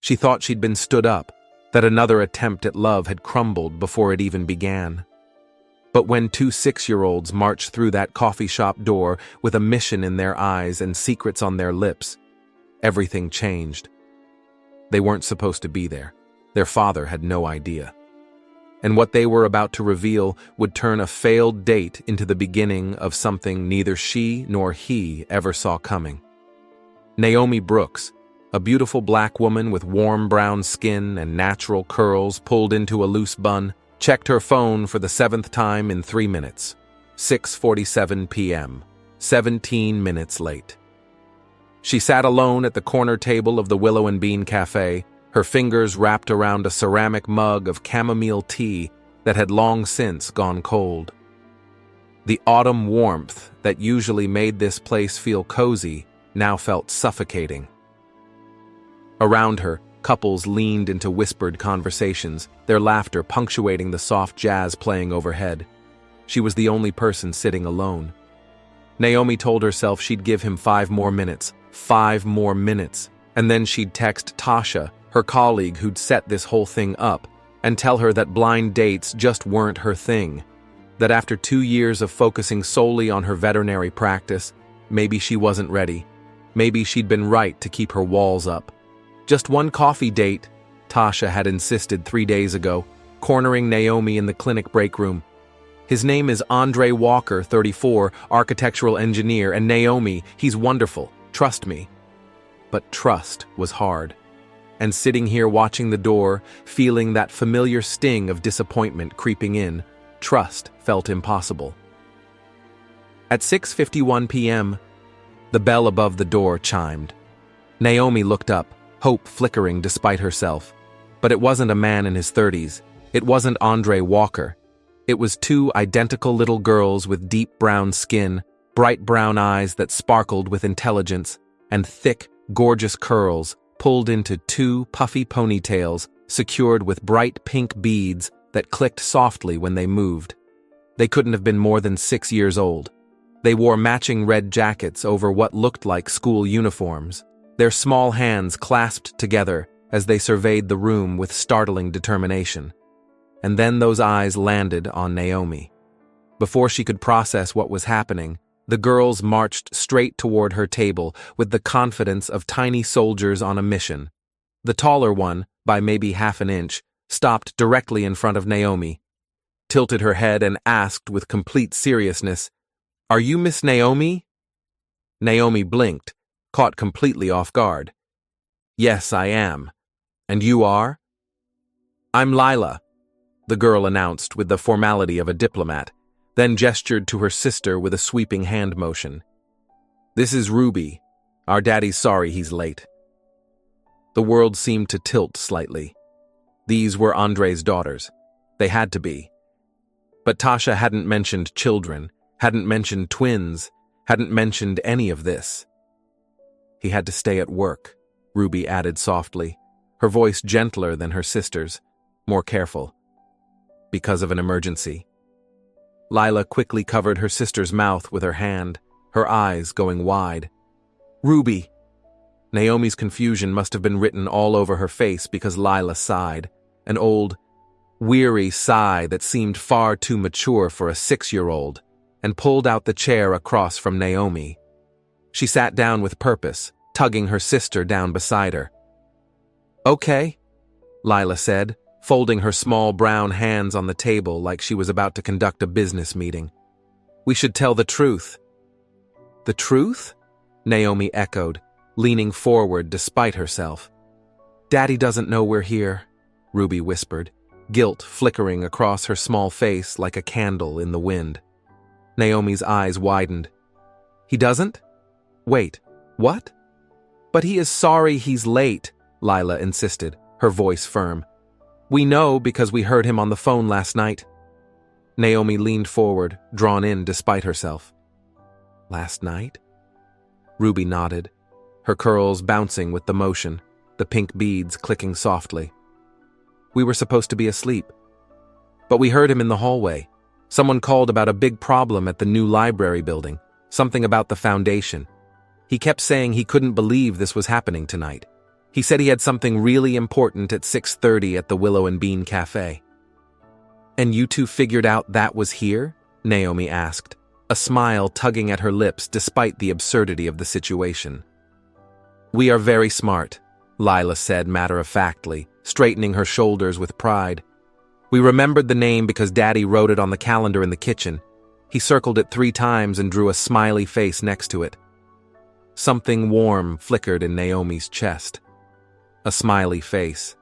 She thought she'd been stood up, that another attempt at love had crumbled before it even began. But when two 6-year-olds marched through that coffee shop door with a mission in their eyes and secrets on their lips, everything changed. They weren't supposed to be there. Their father had no idea. And what they were about to reveal would turn a failed date into the beginning of something neither she nor he ever saw coming. Naomi Brooks, a beautiful black woman with warm brown skin and natural curls pulled into a loose bun, checked her phone for the 7th time in 3 minutes. 6:47 p.m., 17 minutes late. She sat alone at the corner table of the Willow and Bean Cafe, her fingers wrapped around a ceramic mug of chamomile tea that had long since gone cold. The autumn warmth that usually made this place feel cozy now felt suffocating. Around her, couples leaned into whispered conversations, their laughter punctuating the soft jazz playing overhead. She was the only person sitting alone. Naomi told herself she'd give him 5 more minutes, 5 more minutes, and then she'd text Tasha, her colleague who'd set this whole thing up, and tell her that blind dates just weren't her thing, that after 2 years of focusing solely on her veterinary practice, maybe she wasn't ready. Maybe she'd been right to keep her walls up. Just one coffee date, Tasha had insisted 3 days ago, cornering Naomi in the clinic break room. His name is Andre Walker, 34, architectural engineer, and Naomi, he's wonderful, trust me. But trust was hard. And sitting here watching the door, feeling that familiar sting of disappointment creeping in, trust felt impossible. At 6:51 p.m., the bell above the door chimed. Naomi looked up, hope flickering despite herself. But it wasn't a man in his 30s. It wasn't Andre Walker. It was 2 identical little girls with deep brown skin, bright brown eyes that sparkled with intelligence, and thick, gorgeous curls pulled into 2 puffy ponytails secured with bright pink beads that clicked softly when they moved. They couldn't have been more than 6 years old. They wore matching red jackets over what looked like school uniforms, their small hands clasped together as they surveyed the room with startling determination. And then those eyes landed on Naomi. Before she could process what was happening, the girls marched straight toward her table with the confidence of tiny soldiers on a mission. The taller one, by maybe half an inch, stopped directly in front of Naomi, tilted her head and asked with complete seriousness, "Are you Miss Naomi?" Naomi blinked, caught completely off guard. "Yes, I am. And you are?" "I'm Lila," the girl announced with the formality of a diplomat, then gestured to her sister with a sweeping hand motion. "This is Ruby. Our daddy's sorry he's late." The world seemed to tilt slightly. These were Andre's daughters. They had to be. But Tasha hadn't mentioned children, hadn't mentioned twins, hadn't mentioned any of this. "He had to stay at work," Ruby added softly, her voice gentler than her sister's, more careful. "Because of an emergency." Lila quickly covered her sister's mouth with her hand, her eyes going wide. "Ruby!" Naomi's confusion must have been written all over her face because Lila sighed, an old, weary sigh that seemed far too mature for a 6-year-old, and pulled out the chair across from Naomi. She sat down with purpose, tugging her sister down beside her. "Okay," Lila said, folding her small brown hands on the table like she was about to conduct a business meeting. "We should tell the truth." "The truth?" Naomi echoed, leaning forward despite herself. "Daddy doesn't know we're here," Ruby whispered, guilt flickering across her small face like a candle in the wind. Naomi's eyes widened. "He doesn't? Wait, what?" "But he is sorry he's late," Lila insisted, her voice firm. "We know because we heard him on the phone last night." Naomi leaned forward, drawn in despite herself. "Last night?" Ruby nodded, her curls bouncing with the motion, the pink beads clicking softly. "We were supposed to be asleep. But we heard him in the hallway. Someone called about a big problem at the new library building, something about the foundation. He kept saying he couldn't believe this was happening tonight. He said he had something really important at 6:30 at the Willow and Bean Cafe. And you two figured out that was here? Naomi asked, a smile tugging at her lips despite the absurdity of the situation. We are very smart, Lila said matter-of-factly, straightening her shoulders with pride. We remembered the name because Daddy wrote it on the calendar in the kitchen. He circled it 3 times and drew a smiley face next to it. Something warm flickered in Naomi's chest. A smiley face.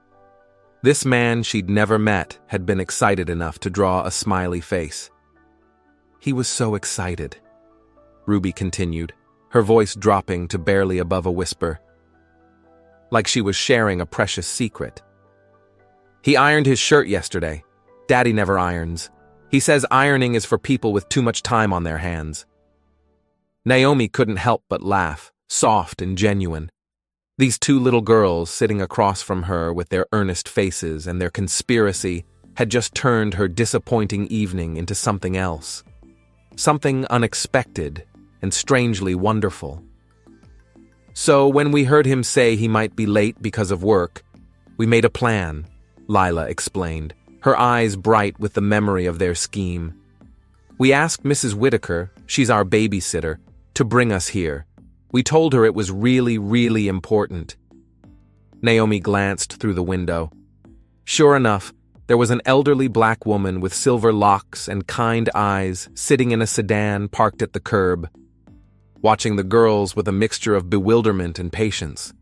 This man she'd never met had been excited enough to draw a smiley face. He was so excited, Ruby continued, her voice dropping to barely above a whisper. Like she was sharing a precious secret. He ironed his shirt yesterday. Daddy never irons. He says ironing is for people with too much time on their hands. Naomi couldn't help but laugh, soft and genuine. These 2 little girls sitting across from her with their earnest faces and their conspiracy had just turned her disappointing evening into something else. Something unexpected and strangely wonderful. So when we heard him say he might be late because of work, we made a plan, Lila explained, her eyes bright with the memory of their scheme. We asked Mrs. Whitaker, she's our babysitter, to bring us here. We told her it was really, really important. Naomi glanced through the window. Sure enough, there was an elderly black woman with silver locks and kind eyes sitting in a sedan parked at the curb, watching the girls with a mixture of bewilderment and patience.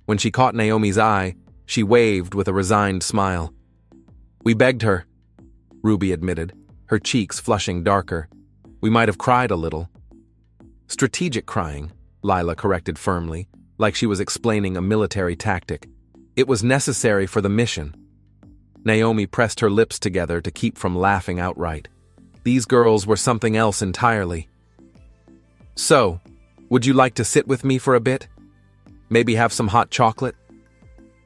When she caught Naomi's eye, she waved with a resigned smile. We begged her, Ruby admitted, her cheeks flushing darker. We might have cried a little. Strategic crying, Lila corrected firmly, like she was explaining a military tactic. It was necessary for the mission. Naomi pressed her lips together to keep from laughing outright. These girls were something else entirely. So, would you like to sit with me for a bit? Maybe have some hot chocolate?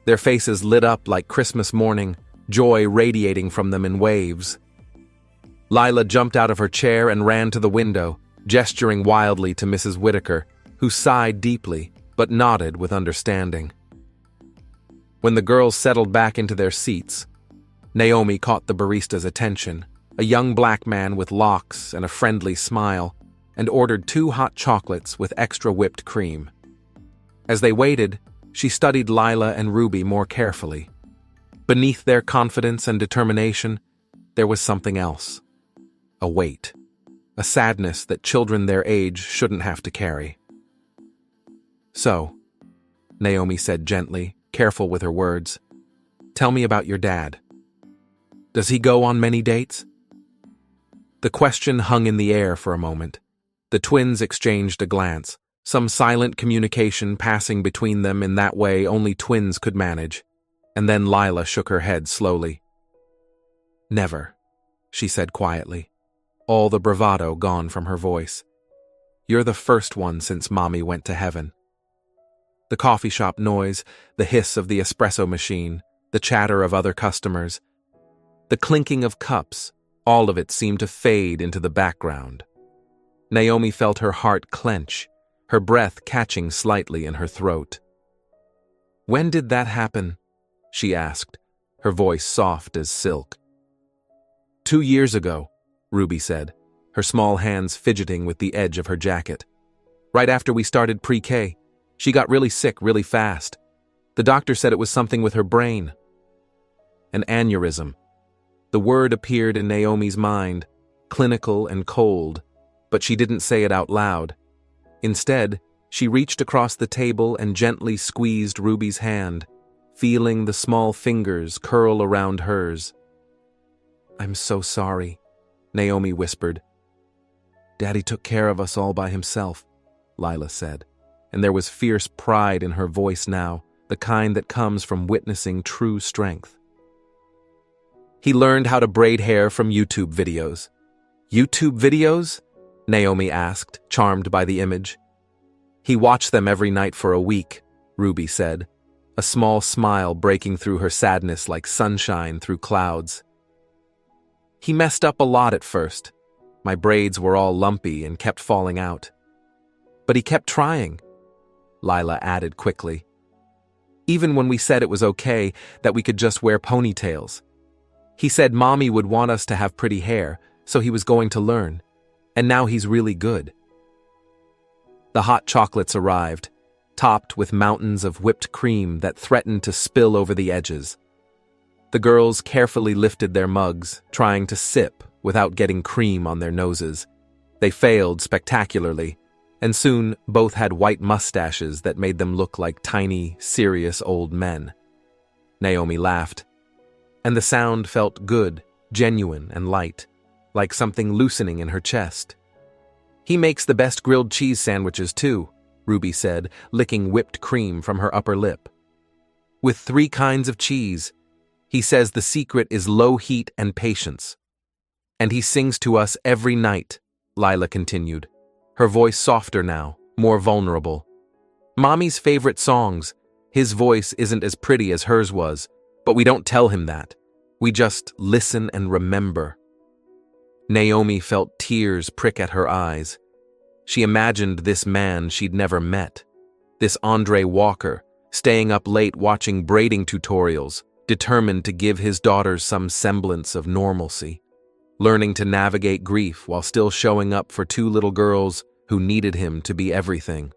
Their faces lit up like Christmas morning, joy radiating from them in waves. Lila jumped out of her chair and ran to the window, gesturing wildly to Mrs. Whitaker, who sighed deeply, but nodded with understanding. When the girls settled back into their seats, Naomi caught the barista's attention, a young black man with locks and a friendly smile, and ordered 2 hot chocolates with extra whipped cream. As they waited, she studied Lila and Ruby more carefully. Beneath their confidence and determination, there was something else. A weight. A sadness that children their age shouldn't have to carry. So, Naomi said gently, careful with her words, tell me about your dad. Does he go on many dates? The question hung in the air for a moment. The twins exchanged a glance, some silent communication passing between them in that way only twins could manage, and then Lila shook her head slowly. Never, she said quietly, all the bravado gone from her voice. You're the first one since Mommy went to heaven. The coffee shop noise, the hiss of the espresso machine, the chatter of other customers, the clinking of cups, all of it seemed to fade into the background. Naomi felt her heart clench, her breath catching slightly in her throat. When did that happen? She asked, her voice soft as silk. 2 years ago, Ruby said, her small hands fidgeting with the edge of her jacket. Right after we started pre-K, she got really sick really fast. The doctor said it was something with her brain. An aneurysm. The word appeared in Naomi's mind, clinical and cold, but she didn't say it out loud. Instead, she reached across the table and gently squeezed Ruby's hand, feeling the small fingers curl around hers. I'm so sorry, Naomi whispered. Daddy took care of us all by himself, Lila said, and there was fierce pride in her voice now, the kind that comes from witnessing true strength. He learned how to braid hair from YouTube videos. YouTube videos? Naomi asked, charmed by the image. He watched them every night for a week, Ruby said, a small smile breaking through her sadness like sunshine through clouds. He messed up a lot at first. My braids were all lumpy and kept falling out. But he kept trying, Lila added quickly. even when we said it was okay that we could just wear ponytails. He said Mommy would want us to have pretty hair, so he was going to learn. And now he's really good. The hot chocolates arrived, topped with mountains of whipped cream that threatened to spill over the edges. The girls carefully lifted their mugs, trying to sip without getting cream on their noses. They failed spectacularly, and soon both had white mustaches that made them look like tiny, serious old men. Naomi laughed, and the sound felt good, genuine, and light, like something loosening in her chest. He makes the best grilled cheese sandwiches too, Ruby said, licking whipped cream from her upper lip. With 3 kinds of cheese. He says the secret is low heat and patience. And he sings to us every night, Lila continued, her voice softer now, more vulnerable. Mommy's favorite songs. His voice isn't as pretty as hers was, but we don't tell him that. We just listen and remember. Naomi felt tears prick at her eyes. She imagined this man she'd never met, this Andre Walker, staying up late watching braiding tutorials, determined to give his daughters some semblance of normalcy, learning to navigate grief while still showing up for 2 little girls who needed him to be everything.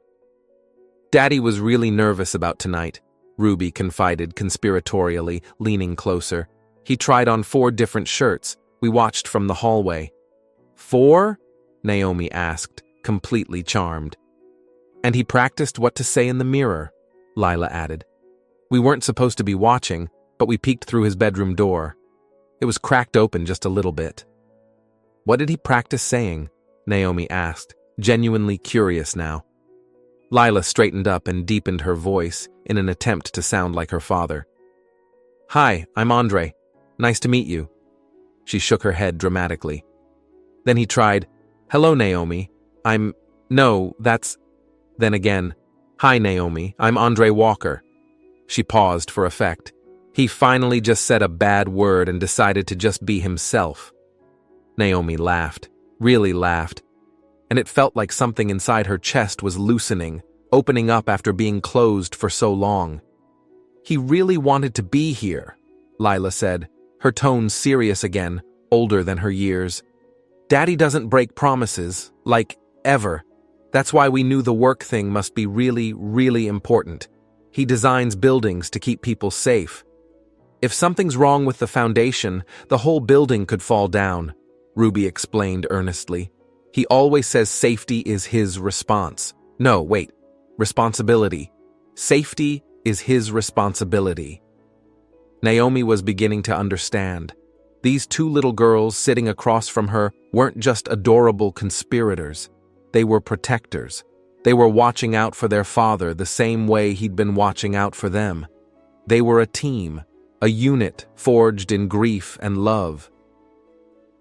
Daddy was really nervous about tonight, Ruby confided conspiratorially, leaning closer. He tried on 4 different shirts. We watched from the hallway. 4? Naomi asked, completely charmed. And he practiced what to say in the mirror, Lila added. We weren't supposed to be watching, but we peeked through his bedroom door. It was cracked open just a little bit. What did he practice saying? Naomi asked, genuinely curious now. Lila straightened up and deepened her voice in an attempt to sound like her father. Hi, I'm Andre. Nice to meet you. She shook her head dramatically. Then he tried, Hello, Naomi. Then again, Hi, Naomi. I'm Andre Walker. She paused for effect. He finally just said a bad word and decided to just be himself. Naomi laughed, really laughed, and it felt like something inside her chest was loosening, opening up after being closed for so long. He really wanted to be here, Lila said, her tone serious again, older than her years. Daddy doesn't break promises, like, ever. That's why we knew the work thing must be really, really important. He designs buildings to keep people safe. If something's wrong with the foundation, the whole building could fall down, Ruby explained earnestly. He always says safety is his response. No, wait. Responsibility. Safety is his responsibility. Naomi was beginning to understand. These 2 little girls sitting across from her weren't just adorable conspirators. They were protectors. They were watching out for their father the same way he'd been watching out for them. They were a team, a unit forged in grief and love.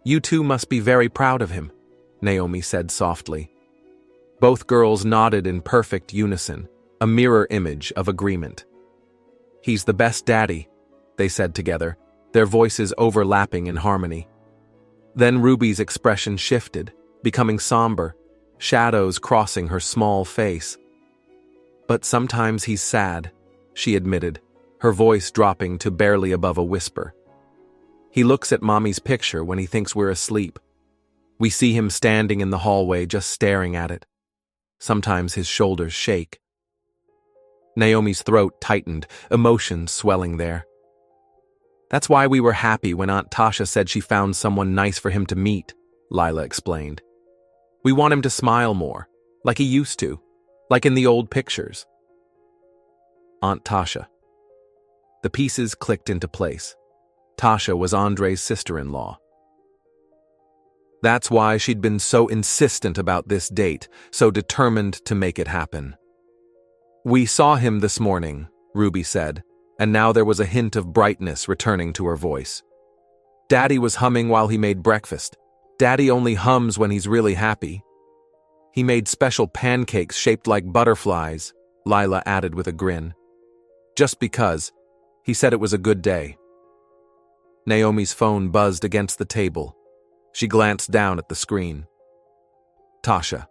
You 2 must be very proud of him, Naomi said softly. Both girls nodded in perfect unison, a mirror image of agreement. He's the best daddy, they said together, their voices overlapping in harmony. Then Ruby's expression shifted, becoming somber, shadows crossing her small face. But sometimes he's sad, she admitted, her voice dropping to barely above a whisper. He looks at Mommy's picture when he thinks we're asleep. We see him standing in the hallway just staring at it. Sometimes his shoulders shake. Naomi's throat tightened, emotions swelling there. That's why we were happy when Aunt Tasha said she found someone nice for him to meet, Lila explained. We want him to smile more, like he used to, like in the old pictures. Aunt Tasha. The pieces clicked into place. Tasha was Andre's sister-in-law. That's why she'd been so insistent about this date, so determined to make it happen. We saw him this morning, Ruby said, and now there was a hint of brightness returning to her voice. Daddy was humming while he made breakfast. Daddy only hums when he's really happy. He made special pancakes shaped like butterflies, Lila added with a grin. Just because. He said it was a good day. Naomi's phone buzzed against the table. She glanced down at the screen. Tasha.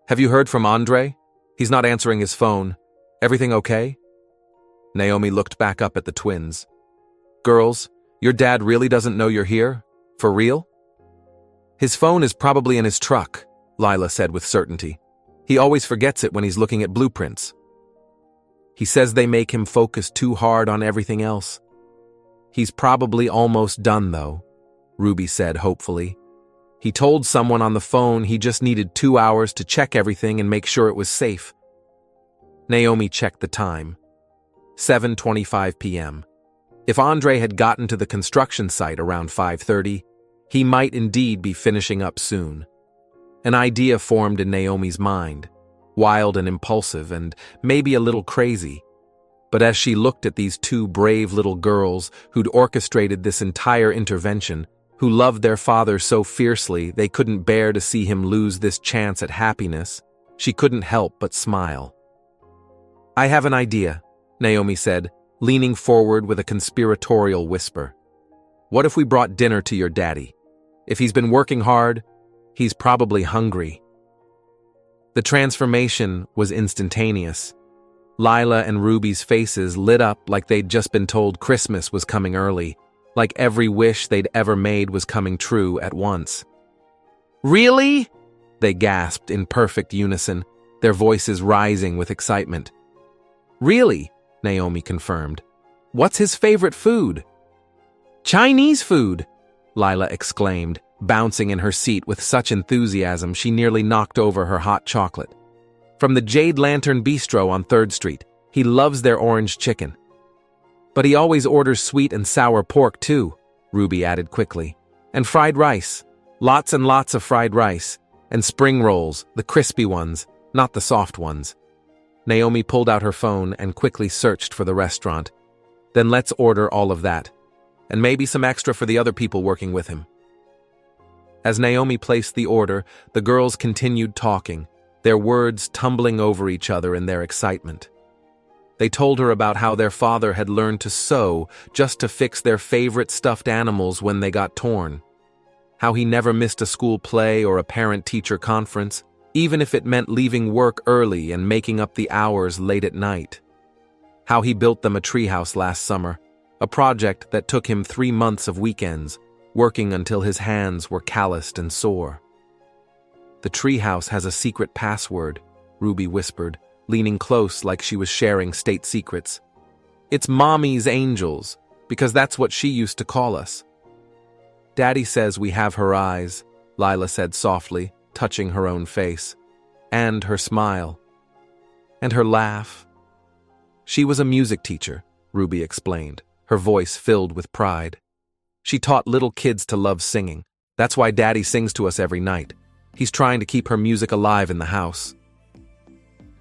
Have you heard from Andre? He's not answering his phone. Everything okay? Naomi looked back up at the twins. Girls, your dad really doesn't know you're here? For real? His phone is probably in his truck, Lila said with certainty. He always forgets it when he's looking at blueprints. He says they make him focus too hard on everything else. He's probably almost done, though, Ruby said hopefully. He told someone on the phone he just needed 2 hours to check everything and make sure it was safe. Naomi checked the time. 7:25 p.m. If Andre had gotten to the construction site around 5:30, he might indeed be finishing up soon. An idea formed in Naomi's mind, wild and impulsive and maybe a little crazy. But as she looked at these two brave little girls who'd orchestrated this entire intervention, who loved their father so fiercely they couldn't bear to see him lose this chance at happiness, she couldn't help but smile. I have an idea, Naomi said, leaning forward with a conspiratorial whisper. What if we brought dinner to your daddy? If he's been working hard, he's probably hungry. The transformation was instantaneous. Lila and Ruby's faces lit up like they'd just been told Christmas was coming early, like every wish they'd ever made was coming true at once. Really? They gasped in perfect unison, their voices rising with excitement. Really? Naomi confirmed. What's his favorite food? Chinese food, Lila exclaimed, bouncing in her seat with such enthusiasm she nearly knocked over her hot chocolate. From the Jade Lantern Bistro on 3rd Street, he loves their orange chicken. But he always orders sweet and sour pork too, Ruby added quickly. And fried rice. Lots and lots of fried rice. And spring rolls, the crispy ones, not the soft ones. Naomi pulled out her phone and quickly searched for the restaurant. Then let's order all of that. And maybe some extra for the other people working with him. As Naomi placed the order, the girls continued talking, their words tumbling over each other in their excitement. They told her about how their father had learned to sew just to fix their favorite stuffed animals when they got torn. How he never missed a school play or a parent-teacher conference, even if it meant leaving work early and making up the hours late at night. How he built them a treehouse last summer, a project that took him 3 months of weekends, working until his hands were calloused and sore. The treehouse has a secret password, Ruby whispered, leaning close like she was sharing state secrets. It's Mommy's Angels, because that's what she used to call us. Daddy says we have her eyes, Lila said softly, touching her own face. And her smile. And her laugh. She was a music teacher, Ruby explained, her voice filled with pride. She taught little kids to love singing. That's why Daddy sings to us every night. He's trying to keep her music alive in the house.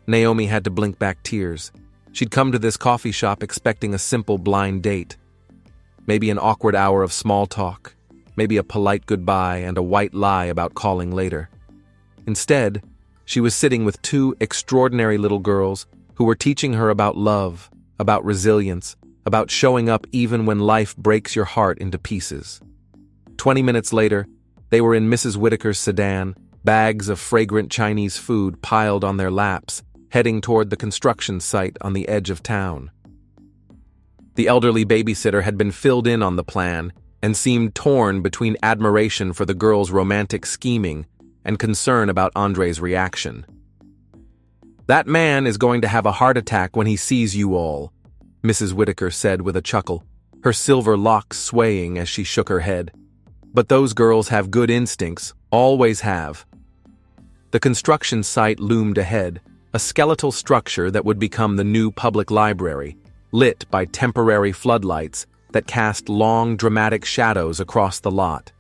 Naomi had to blink back tears. She'd come to this coffee shop expecting a simple blind date. Maybe an awkward hour of small talk. Maybe a polite goodbye and a white lie about calling later. Instead, she was sitting with two extraordinary little girls who were teaching her about love, about resilience, about showing up even when life breaks your heart into pieces. 20 minutes later, they were in Mrs. Whitaker's sedan, bags of fragrant Chinese food piled on their laps, heading toward the construction site on the edge of town. The elderly babysitter had been filled in on the plan and seemed torn between admiration for the girls' romantic scheming and concern about Andre's reaction. That man is going to have a heart attack when he sees you all, Mrs. Whitaker said with a chuckle, her silver locks swaying as she shook her head. But those girls have good instincts, always have. The construction site loomed ahead, a skeletal structure that would become the new public library, lit by temporary floodlights that cast long, dramatic shadows across the lot.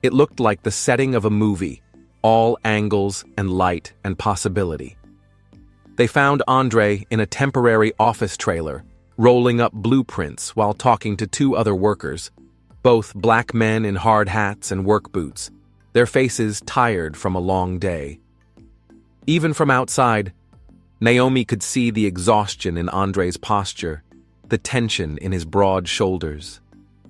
It looked like the setting of a movie, all angles and light and possibility. They found Andre in a temporary office trailer, rolling up blueprints while talking to two other workers, both black men in hard hats and work boots, their faces tired from a long day. Even from outside, Naomi could see the exhaustion in Andre's posture, the tension in his broad shoulders.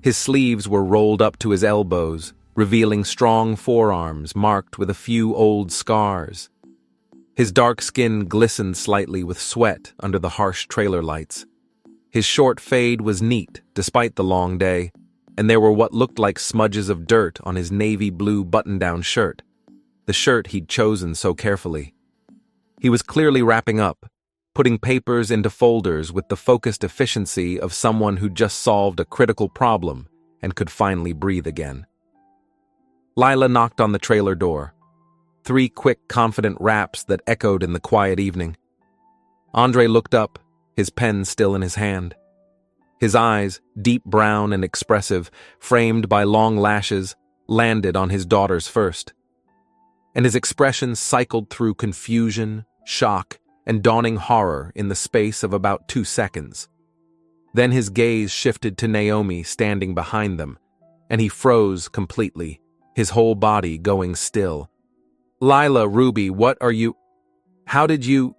His sleeves were rolled up to his elbows, revealing strong forearms marked with a few old scars. His dark skin glistened slightly with sweat under the harsh trailer lights. His short fade was neat, despite the long day, and there were what looked like smudges of dirt on his navy blue button-down shirt, the shirt he'd chosen so carefully. He was clearly wrapping up, putting papers into folders with the focused efficiency of someone who just solved a critical problem and could finally breathe again. Lila knocked on the trailer door. 3 quick, confident raps that echoed in the quiet evening. Andre looked up, his pen still in his hand. His eyes, deep brown and expressive, framed by long lashes, landed on his daughter's first. And his expression cycled through confusion, shock, and dawning horror in the space of about 2 seconds. Then his gaze shifted to Naomi standing behind them, and he froze completely, his whole body going still. "Lila, Ruby, what are you... How did you..."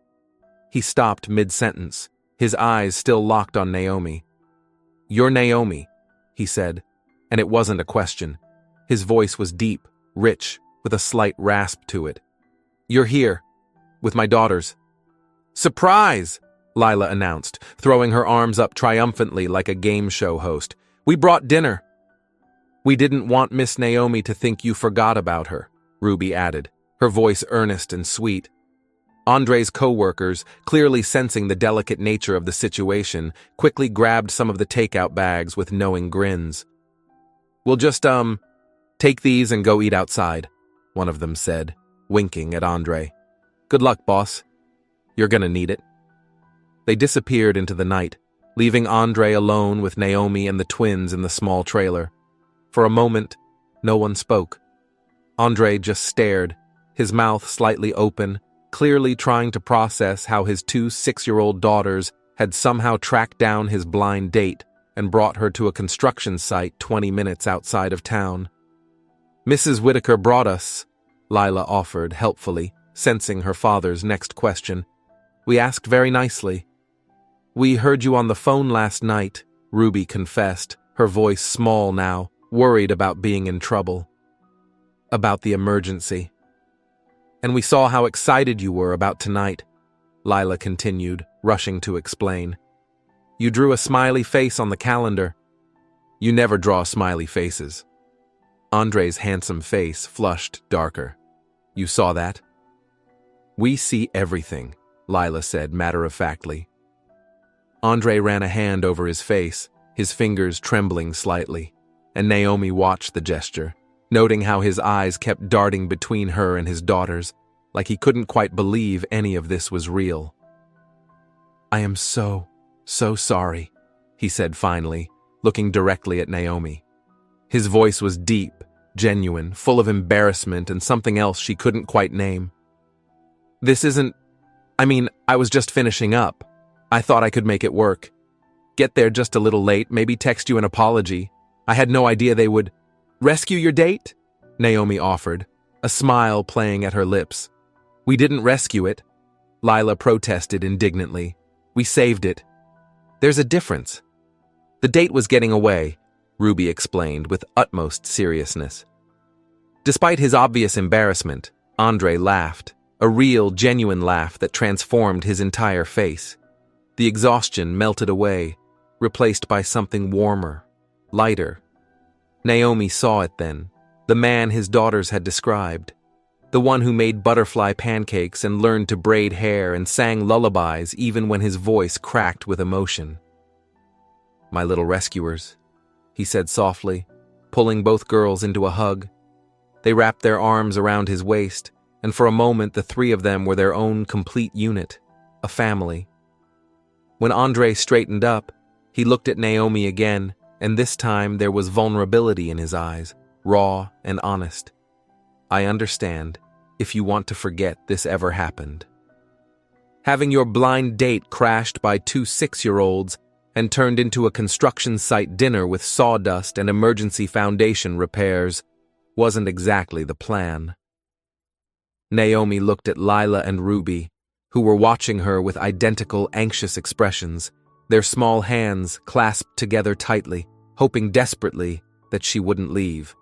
He stopped mid-sentence, his eyes still locked on Naomi. "You're Naomi," he said, and it wasn't a question. His voice was deep, rich, with a slight rasp to it. "You're here, with my daughters." "Surprise!" Lila announced, throwing her arms up triumphantly like a game show host. "We brought dinner." "We didn't want Miss Naomi to think you forgot about her," Ruby added, her voice earnest and sweet. Andre's co-workers, clearly sensing the delicate nature of the situation, quickly grabbed some of the takeout bags with knowing grins. "We'll just, take these and go eat outside," one of them said, winking at Andre. "Good luck, boss. You're gonna need it." They disappeared into the night, leaving Andre alone with Naomi and the twins in the small trailer. For a moment, no one spoke. Andre just stared, his mouth slightly open, clearly trying to process how his 2 6-year-old daughters had somehow tracked down his blind date and brought her to a construction site 20 minutes outside of town. "Mrs. Whitaker brought us," Lila offered helpfully, sensing her father's next question. "We asked very nicely." "We heard you on the phone last night," Ruby confessed, her voice small now, worried about being in trouble. "About the emergency. And we saw how excited you were about tonight," Lila continued, rushing to explain. "You drew a smiley face on the calendar." "You never draw smiley faces." Andre's handsome face flushed darker. "You saw that?" "We see everything," Lila said matter-of-factly. Andre ran a hand over his face, his fingers trembling slightly, and Naomi watched the gesture, noting how his eyes kept darting between her and his daughters, like he couldn't quite believe any of this was real. "I am so sorry," he said finally, looking directly at Naomi. His voice was deep, genuine, full of embarrassment and something else she couldn't quite name. "This isn't... I was just finishing up. I thought I could make it work. Get there just a little late, maybe text you an apology. I had no idea they would..." "Rescue your date?" Naomi offered, a smile playing at her lips. "We didn't rescue it," Lila protested indignantly. "We saved it. There's a difference." "The date was getting away," Ruby explained with utmost seriousness. Despite his obvious embarrassment, Andre laughed, a real, genuine laugh that transformed his entire face. The exhaustion melted away, replaced by something warmer, lighter. Naomi saw it then, the man his daughters had described, the one who made butterfly pancakes and learned to braid hair and sang lullabies even when his voice cracked with emotion. "My little rescuers," he said softly, pulling both girls into a hug. They wrapped their arms around his waist, and for a moment the 3 of them were their own complete unit, a family. When Andre straightened up, he looked at Naomi again, and this time there was vulnerability in his eyes, raw and honest. "I understand, if you want to forget this ever happened. Having your blind date crashed by 2 6-year-olds and turned into a construction site dinner with sawdust and emergency foundation repairs wasn't exactly the plan." Naomi looked at Lila and Ruby, who were watching her with identical anxious expressions, their small hands clasped together tightly, hoping desperately that she wouldn't leave.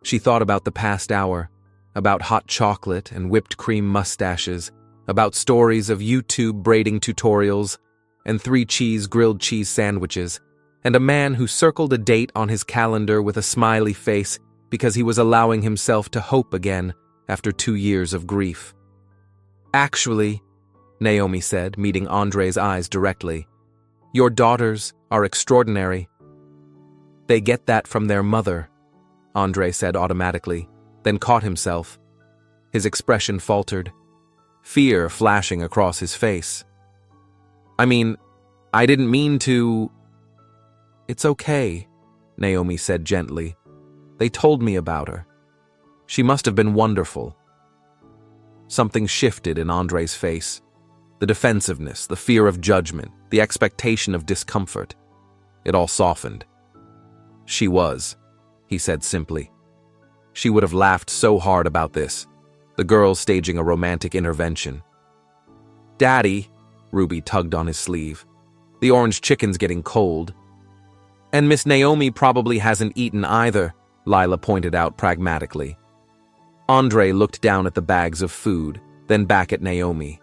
She thought about the past hour, about hot chocolate and whipped cream mustaches, about stories of YouTube braiding tutorials, and 3 grilled cheese sandwiches, and a man who circled a date on his calendar with a smiley face because he was allowing himself to hope again after 2 years of grief. "Actually," Naomi said, meeting Andre's eyes directly, "your daughters are extraordinary." "They get that from their mother," Andre said automatically, then caught himself. His expression faltered, fear flashing across his face. "I mean, I didn't mean to—" "It's okay," Naomi said gently. "They told me about her. She must have been wonderful." Something shifted in Andre's face. The defensiveness, the fear of judgment, the expectation of discomfort. It all softened. "She was," he said simply. She would have laughed so hard about this, the girls staging a romantic intervention. "Daddy," Ruby tugged on his sleeve, "the orange chicken's getting cold." "And Miss Naomi probably hasn't eaten either," Lila pointed out pragmatically. Andre looked down at the bags of food, then back at Naomi.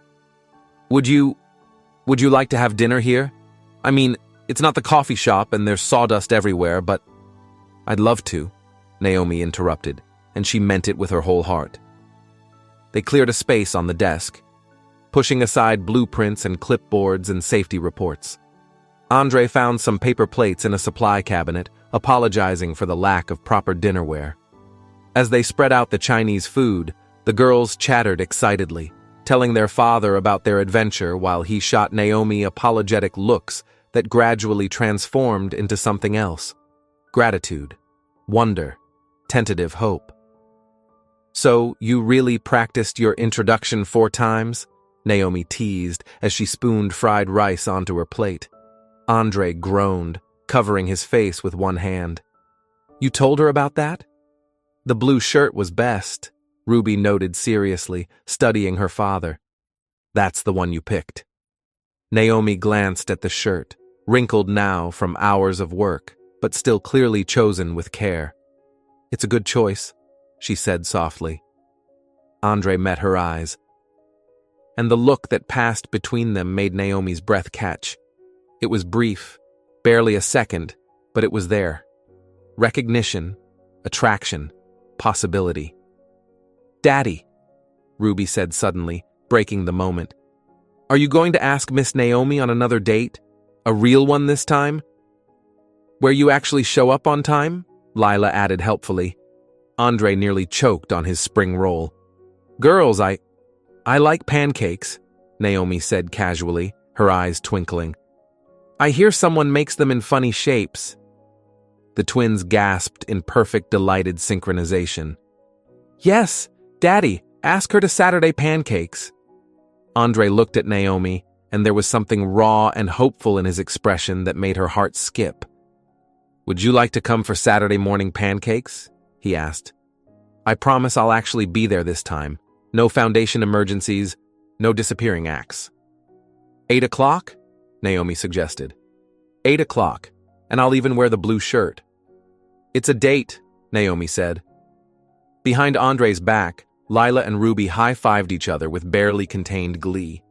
Would you like to have dinner here? I mean, it's not the coffee shop and there's sawdust everywhere, but—" "I'd love to," Naomi interrupted, and she meant it with her whole heart. They cleared a space on the desk, pushing aside blueprints and clipboards and safety reports. Andre found some paper plates in a supply cabinet, apologizing for the lack of proper dinnerware. As they spread out the Chinese food, the girls chattered excitedly, telling their father about their adventure while he shot Naomi apologetic looks that gradually transformed into something else. Gratitude, wonder, tentative hope. "So, you really practiced your introduction 4 times?" Naomi teased as she spooned fried rice onto her plate. Andre groaned, covering his face with one hand. "You told her about that?" "The blue shirt was best," Ruby noted seriously, studying her father. "That's the one you picked." Naomi glanced at the shirt, wrinkled now from hours of work, but still clearly chosen with care. "It's a good choice," she said softly. Andre met her eyes, and the look that passed between them made Naomi's breath catch. It was brief, barely a second, but it was there. Recognition, attraction, possibility. "Daddy," Ruby said suddenly, breaking the moment. "Are you going to ask Miss Naomi on another date? A real one this time? Where you actually show up on time?" Lila added helpfully. Andre nearly choked on his spring roll. "Girls, I like pancakes," Naomi said casually, her eyes twinkling. "I hear someone makes them in funny shapes." The twins gasped in perfect, delighted synchronization. "Yes, Daddy, ask her to Saturday pancakes." Andre looked at Naomi, and there was something raw and hopeful in his expression that made her heart skip. "Would you like to come for Saturday morning pancakes?" he asked. "I promise I'll actually be there this time. No foundation emergencies, no disappearing acts." 8 o'clock? Naomi suggested. 8 o'clock, and I'll even wear the blue shirt. "It's a date," Naomi said. Behind Andre's back, Lila and Ruby high-fived each other with barely contained glee.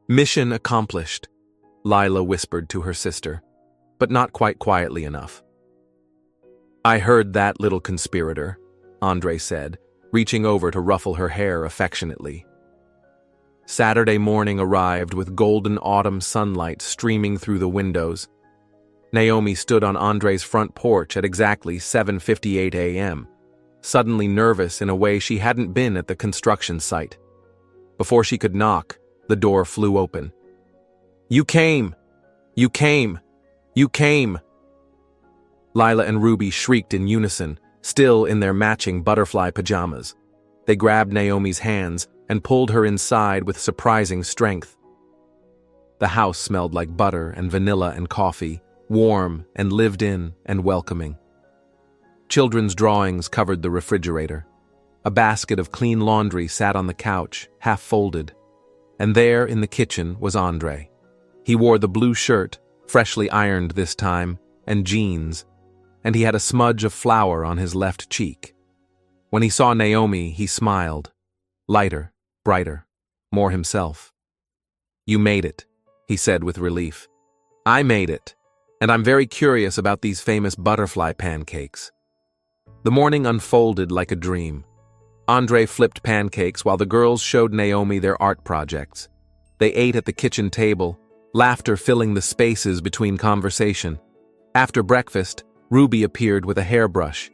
"Mission accomplished," Lila whispered to her sister, but not quite quietly enough. "I heard that, little conspirator," Andre said, reaching over to ruffle her hair affectionately. Saturday morning arrived with golden autumn sunlight streaming through the windows. Naomi stood on Andre's front porch at exactly 7:58 a.m., suddenly nervous in a way she hadn't been at the construction site. Before she could knock, the door flew open. "You came! You came! You came!" Lila and Ruby shrieked in unison, still in their matching butterfly pajamas. They grabbed Naomi's hands and pulled her inside with surprising strength. The house smelled like butter and vanilla and coffee, warm and lived in and welcoming. Children's drawings covered the refrigerator. A basket of clean laundry sat on the couch, half folded. And there in the kitchen was Andre. He wore the blue shirt, freshly ironed this time, and jeans, and he had a smudge of flour on his left cheek. When he saw Naomi, he smiled. Lighter, brighter, more himself. "You made it," he said with relief. I made it, and I'm very curious about these famous butterfly pancakes. The morning unfolded like a dream. Andre flipped pancakes while the girls showed Naomi their art projects. They ate at the kitchen table, laughter filling the spaces between conversation. After breakfast, Ruby appeared with a hairbrush.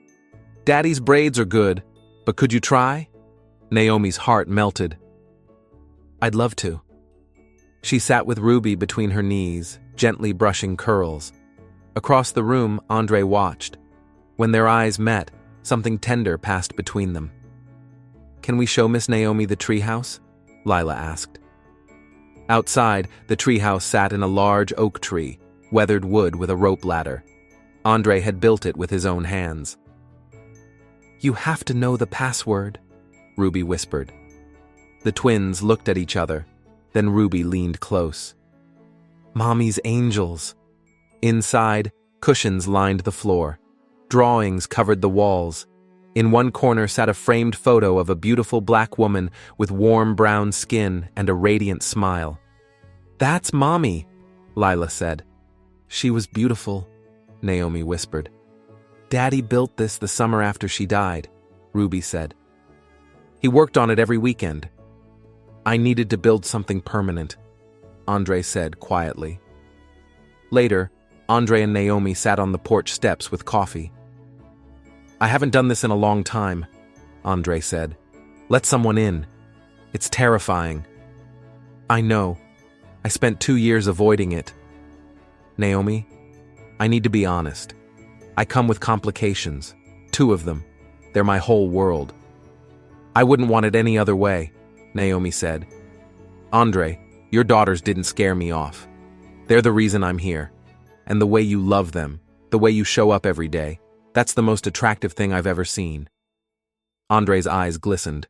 Daddy's braids are good, but could you try? Naomi's heart melted. I'd love to. She sat with Ruby between her knees, gently brushing curls. Across the room, Andre watched. When their eyes met, something tender passed between them. Can we show Miss Naomi the treehouse? Lila asked. Outside, the treehouse sat in a large oak tree, weathered wood with a rope ladder. Andre had built it with his own hands. You have to know the password, Ruby whispered. The twins looked at each other, then Ruby leaned close. Mommy's angels. Inside, cushions lined the floor. Drawings covered the walls. In one corner sat a framed photo of a beautiful black woman with warm brown skin and a radiant smile. That's Mommy, Lila said. She was beautiful, Naomi whispered. Daddy built this the summer after she died, Ruby said. He worked on it every weekend. I needed to build something permanent, Andre said quietly. Later, Andre and Naomi sat on the porch steps with coffee. I haven't done this in a long time, Andre said. Let someone in. It's terrifying. I know. I spent 2 years avoiding it. Naomi, I need to be honest. I come with complications. 2 of them. They're my whole world. I wouldn't want it any other way, Naomi said. Andre, your daughters didn't scare me off. They're the reason I'm here. And the way you love them, the way you show up every day, that's the most attractive thing I've ever seen. Andre's eyes glistened.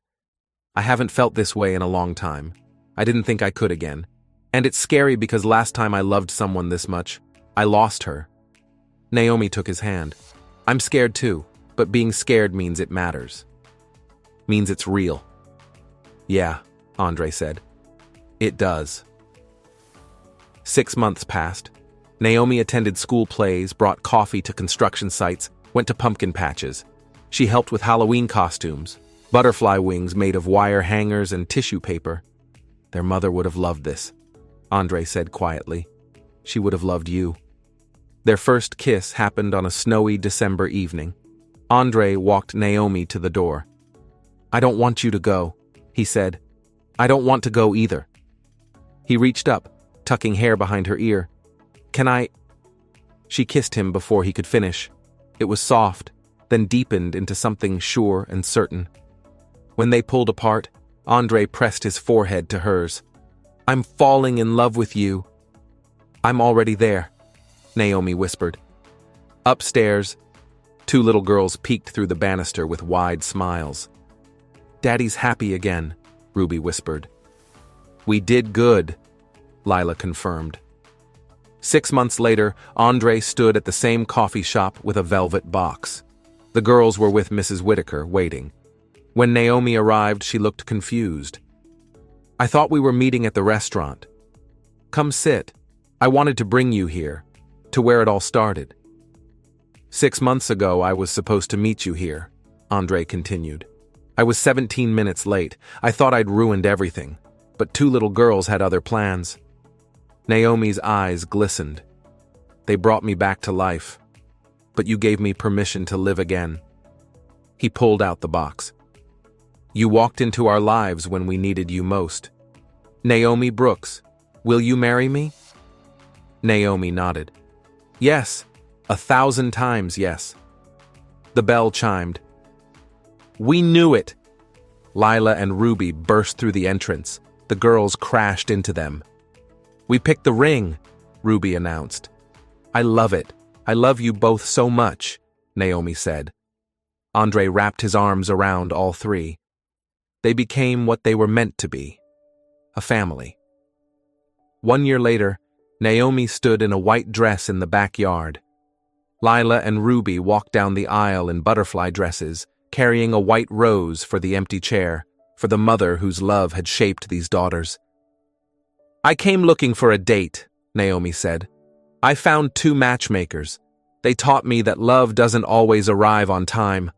I haven't felt this way in a long time. I didn't think I could again. And it's scary because last time I loved someone this much, I lost her. Naomi took his hand. I'm scared too, but being scared means it matters. Means it's real. Yeah, Andre said. It does. 6 months passed. Naomi attended school plays, brought coffee to construction sites, went to pumpkin patches. She helped with Halloween costumes, butterfly wings made of wire hangers and tissue paper. Their mother would have loved this, Andre said quietly. She would have loved you. Their first kiss happened on a snowy December evening. Andre walked Naomi to the door. I don't want you to go, he said. I don't want to go either. He reached up, tucking hair behind her ear. Can I? She kissed him before he could finish. It was soft, then deepened into something sure and certain. When they pulled apart, Andre pressed his forehead to hers. I'm falling in love with you. I'm already there, Naomi whispered. Upstairs, 2 little girls peeked through the banister with wide smiles. Daddy's happy again, Ruby whispered. We did good, Lila confirmed. 6 months later, Andre stood at the same coffee shop with a velvet box. The girls were with Mrs. Whitaker, waiting. When Naomi arrived, she looked confused. I thought we were meeting at the restaurant. Come sit. I wanted to bring you here, to where it all started. 6 months ago, I was supposed to meet you here, Andre continued. I was 17 minutes late. I thought I'd ruined everything, but 2 little girls had other plans. Naomi's eyes glistened. They brought me back to life, but you gave me permission to live again. He pulled out the box. You walked into our lives when we needed you most. Naomi Brooks, will you marry me? Naomi nodded. Yes, 1,000 times yes. The bell chimed. We knew it! Lila and Ruby burst through the entrance. The girls crashed into them. We picked the ring, Ruby announced. I love it. I love you both so much, Naomi said. Andre wrapped his arms around all 3. They became what they were meant to be, a family. 1 year later, Naomi stood in a white dress in the backyard. Lila and Ruby walked down the aisle in butterfly dresses, carrying a white rose for the empty chair, for the mother whose love had shaped these daughters. I came looking for a date, Naomi said. I found 2 matchmakers. They taught me that love doesn't always arrive on time.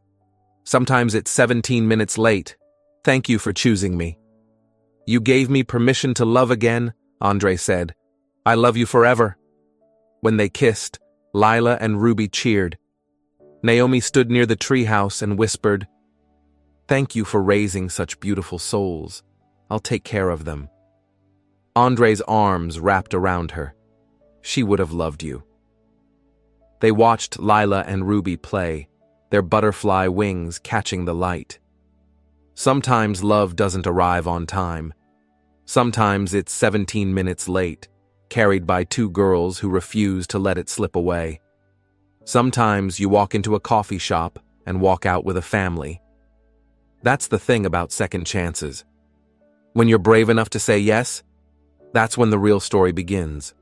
Sometimes it's 17 minutes late. Thank you for choosing me. You gave me permission to love again, Andre said. I love you forever. When they kissed, Lila and Ruby cheered. Naomi stood near the treehouse and whispered, Thank you for raising such beautiful souls. I'll take care of them. Andre's arms wrapped around her. She would have loved you. They watched Lila and Ruby play, their butterfly wings catching the light. Sometimes love doesn't arrive on time. Sometimes it's 17 minutes late, carried by 2 girls who refuse to let it slip away. Sometimes you walk into a coffee shop and walk out with a family. That's the thing about second chances. When you're brave enough to say yes, that's when the real story begins.